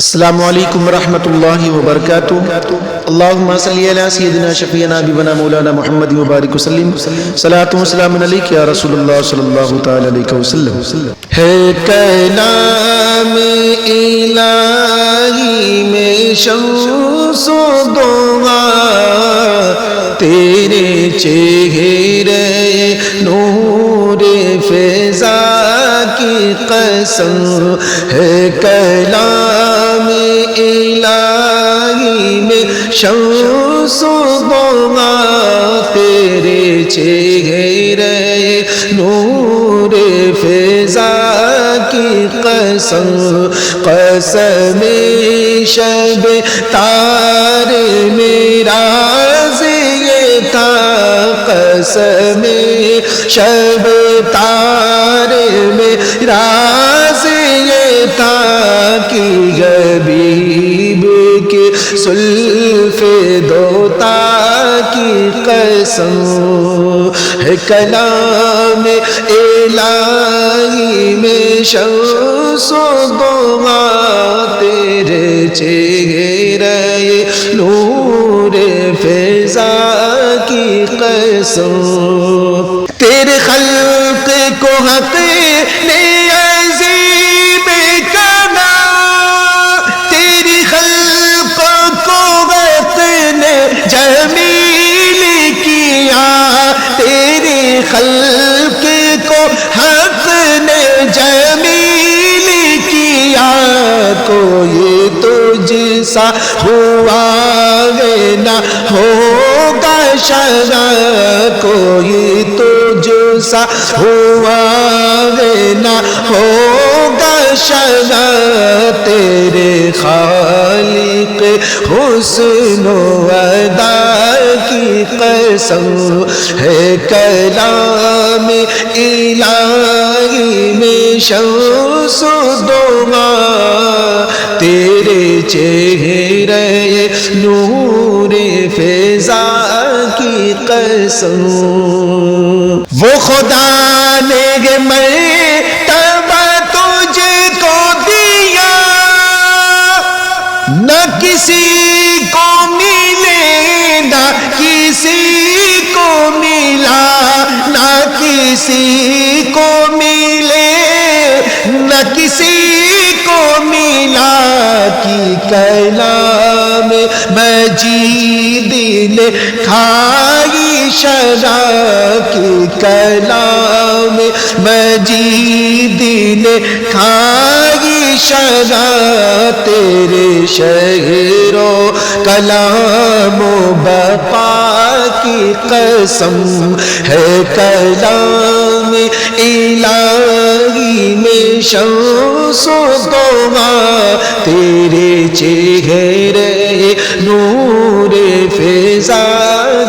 السلام علیکم ورحمۃ اللہ وبرکاتہ۔ اللہم صلی علی سیدنا شفیعنا حبیبنا مولانا محمد وبارک وسلم۔ صلاۃ و سلام علیک یا رسول اللہ صلی اللہ تعالی علیہ وسلم۔ ہے کلام الہی میں شمس و ضحا، تیرے چہرے نور فیضا کی قسم ہے کلام الہی میں شمس و ضحا، تیرے چہرے نور فیضا کی قسم، قسم شب تار میرا یہ تھا، قسم شب تار میرا یہ تھا کہ حبیب کے زلف دوتا کی قسم ہے کلام الہی میں شمس و ضحا، تیرے چہرے نور فیضا کی قسم، تیرے خلق کو حق نے عظیم کہا، تیری خلق کو حق نے جمیل کیا، تیری خلق کو حق نے جمیل کیا، کوئی تجھ سا ہوا ہے نہ ہوگا شاید، کوئی تجھ سا ہوا ہے نہ ہوگا شاید، تیرے خالق حسن و ادا کی قسم ہے کلام الہی میں شمس و ضحا، تیرے چہرے نور فیضا کی قسم، وہ خدا نے مرتبہ تجھ کو دیا، نہ کسی کو ملے نہ کسی کو ملا، نہ کسی کو ملے نہ کسی کو ملا، کی کلام مجید نے کھائی شرح، کی کلام مجید نے کھائی شرح، تیرے شہر و کلام و بقا کی قسم ہے کلام الہی میں شمس و ضحا، تیرے چہرے نور فیضا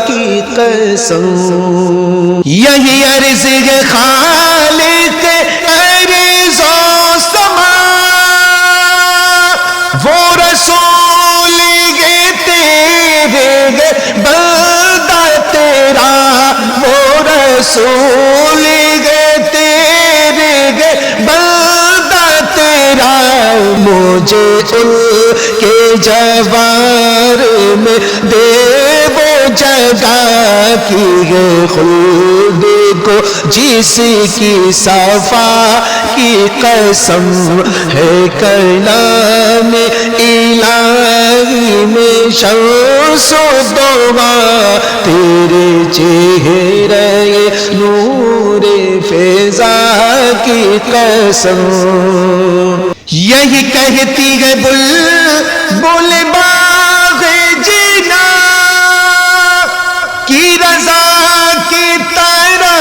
کی قسم، یہی عرض ہے خالق ارض و سما، وہ رسول ہے تیرے بندہ تیرا، وہ رسول ہے تیرے بندہ تیرا، مجھے ان کے جوار میں دے وہ جگہ کی ہے خلد کو، جس کی صفا کی قسم ہے کلام الہی میں شمس و ضحا، تیرے چہرے نور فیضا کی قسم، یہی کہتی ہے بلبل باغ جینا کی رضا کی طرح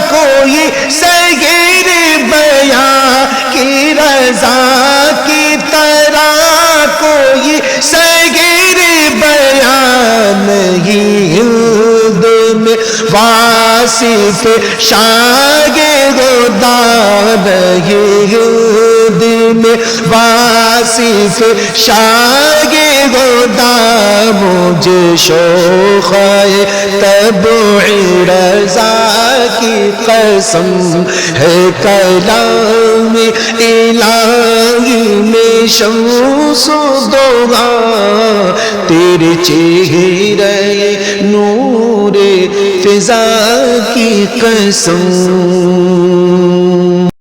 کوئی صغیر بیاں، کی رضا کی طرح کوئی صغیر بیان، نہیں ہند میں واصف شاگرد نہیں ہند میں واصف شاگے ہوتا مجھے شوق ہے طبع رضا کی قسم ہے کلام الہی میں شمس و ضحا تیرے چہرے نور فضا کی قسم